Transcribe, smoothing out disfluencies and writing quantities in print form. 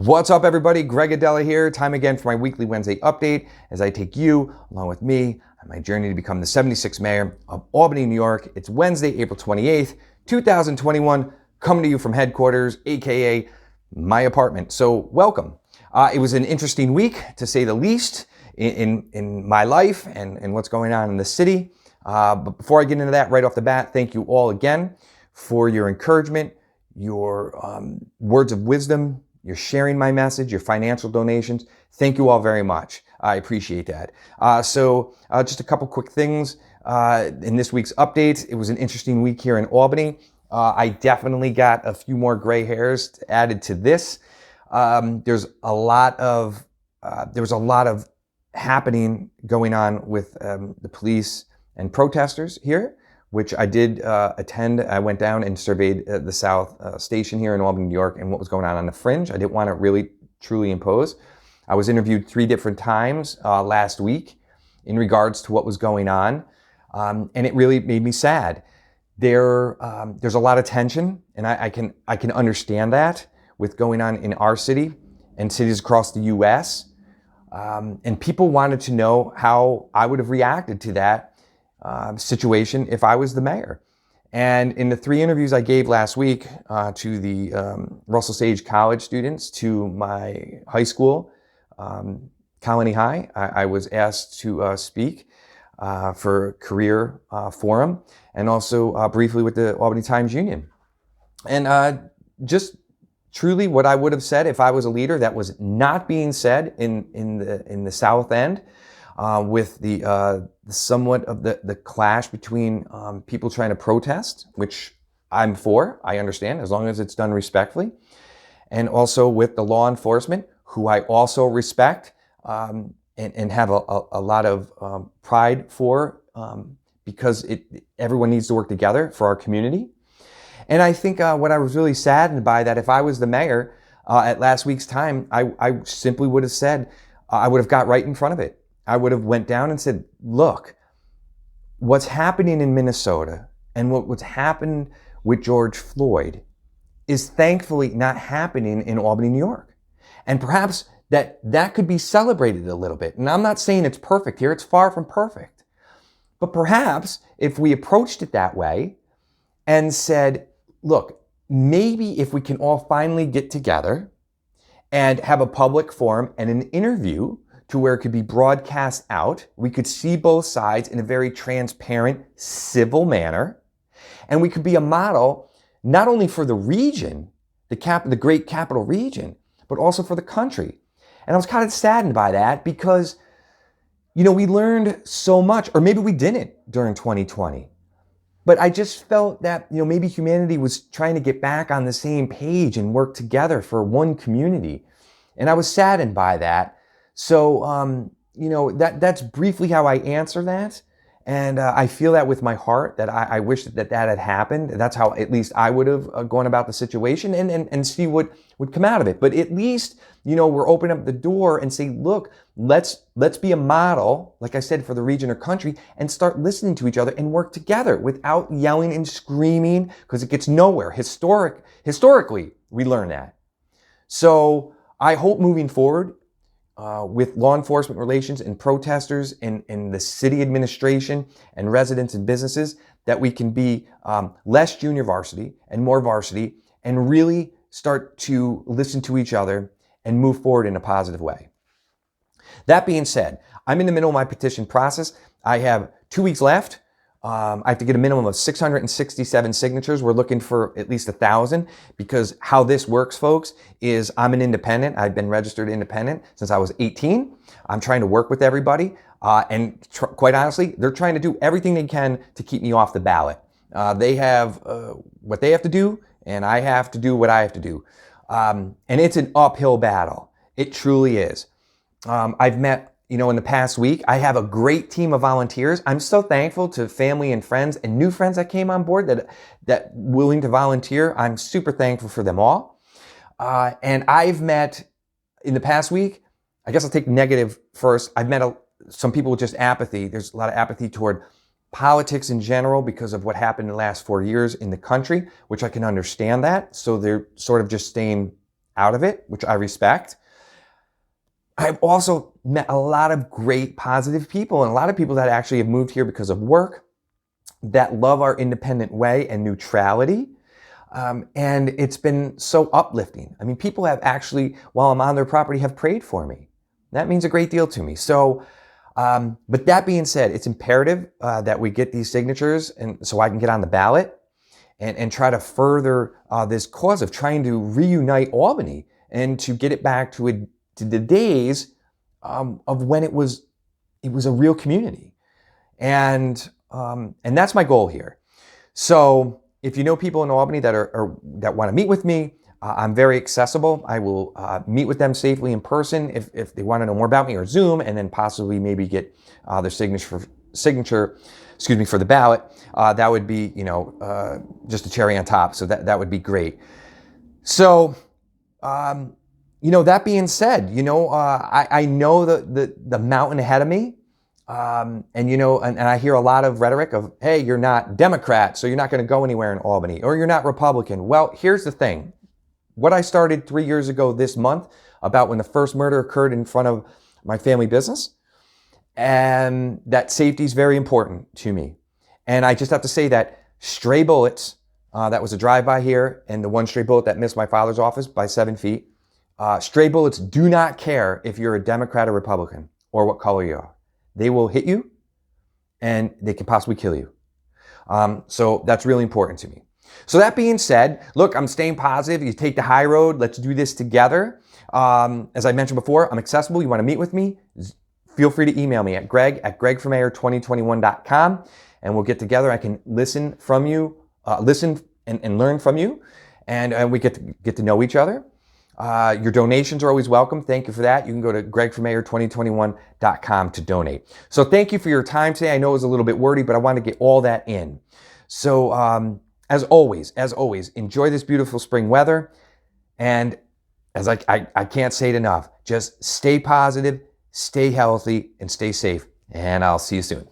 What's up, everybody? Greg Adela here. Time again for my weekly Wednesday update as I take you, along with me, on my journey to become the 76th mayor of Albany, New York. It's Wednesday, April 28th, 2021, coming to you from headquarters, aka my apartment. So welcome. It was an interesting week, to say the least, in my life and what's going on in the city. But before I get into that, right off the bat, thank you all again for your encouragement, your words of wisdom, your sharing my message, your financial donations. Thank you all very much. I appreciate that. So just a couple quick things in this week's update. It was an interesting week here in Albany. I definitely got a few more gray hairs added to this. There was a lot of happening going on with the police and protesters here, which I did attend. I went down and surveyed the South Station here in Albany, New York, and what was going on the fringe. I didn't want to really truly impose. I was interviewed 3 different times last week in regards to what was going on, and it really made me sad. There's a lot of tension, and I can understand that with going on in our city and cities across the U.S. And people wanted to know how I would have reacted to that situation if I was the mayor. And in the 3 interviews I gave last week to the Russell Sage College students, to my high school, Colony High, I was asked to speak for a career forum, and also briefly with the Albany Times Union. And just truly what I would have said if I was a leader that was not being said in the South End, with the somewhat of the clash between people trying to protest, which I'm for, I understand, as long as it's done respectfully, and also with the law enforcement, who I also respect and have a lot of pride for, because everyone needs to work together for our community. And I think what I was really saddened by, that if I was the mayor at last week's time, I simply would have said, I would have got right in front of it. I would have went down and said, look, what's happening in Minnesota and what's happened with George Floyd is thankfully not happening in Albany, New York. And perhaps that could be celebrated a little bit. And I'm not saying it's perfect here. It's far from perfect. But perhaps if we approached it that way and said, look, maybe if we can all finally get together and have a public forum and an interview to where it could be broadcast out, we could see both sides in a very transparent, civil manner, and we could be a model not only for the region, the great capital region, but also for the country. And I was kind of saddened by that because, we learned so much, or maybe we didn't during 2020. But I just felt that, maybe humanity was trying to get back on the same page and work together for one community. And I was saddened by that. So, that's briefly how I answer that. And I feel that with my heart, that I wish that had happened. That's how at least I would have gone about the situation and see what would come out of it. But at least, we're opening up the door and say, look, let's be a model, like I said, for the region or country, and start listening to each other and work together without yelling and screaming, because it gets nowhere. Historically, we learn that. So I hope moving forward, with law enforcement relations and protesters and the city administration and residents and businesses, that we can be less junior varsity and more varsity, and really start to listen to each other and move forward in a positive way. That being said, I'm in the middle of my petition process. I have 2 weeks left. I have to get a minimum of 667 signatures. We're looking for at least 1,000, because how this works, folks, is I'm an independent. I've been registered independent since I was 18. I'm trying to work with everybody. And quite honestly, they're trying to do everything they can to keep me off the ballot. They have what they have to do, and I have to do what I have to do. And it's an uphill battle. It truly is. I've met, in the past week, I have a great team of volunteers. I'm so thankful to family and friends and new friends that came on board that willing to volunteer. I'm super thankful for them all. And I've met in the past week, I guess I'll take negative first. I've met some people with just apathy. There's a lot of apathy toward politics in general because of what happened in the last 4 years in the country, which I can understand that. So they're sort of just staying out of it, which I respect. I've also met a lot of great positive people and a lot of people that actually have moved here because of work, that love our independent way and neutrality. And it's been so uplifting. I mean, people have actually, while I'm on their property, have prayed for me. That means a great deal to me. So, but that being said, it's imperative that we get these signatures and so I can get on the ballot and try to further this cause of trying to reunite Albany and to get it back to the days of when it was a real community. And that's my goal here. So if you know people in Albany that that want to meet with me, I'm very accessible. I will meet with them safely in person if they want to know more about me, or Zoom, and then possibly maybe get their signature, for the ballot. That would be, just a cherry on top. So that would be great. So, that being said, I know the mountain ahead of me. And I hear a lot of rhetoric of, hey, you're not Democrat, so you're not going to go anywhere in Albany, or you're not Republican. Well, here's the thing. What I started 3 years ago this month about when the first murder occurred in front of my family business, and that safety is very important to me. And I just have to say that stray bullets, that was a drive-by here, and the one stray bullet that missed my father's office by 7 feet, stray bullets do not care if you're a Democrat or Republican or what color you are. They will hit you and they can possibly kill you. So that's really important to me. So that being said, look, I'm staying positive. You take the high road. Let's do this together. As I mentioned before, I'm accessible. You want to meet with me? Feel free to email me at greg@gregformayor2021.com, and we'll get together. I can listen from you, listen and learn from you, and we get to know each other. Your donations are always welcome. Thank you for that. You can go to gregformayor2021.com to donate. So thank you for your time today. I know it was a little bit wordy, but I wanted to get all that in. So as always, enjoy this beautiful spring weather. And as I can't say it enough, just stay positive, stay healthy, and stay safe. And I'll see you soon.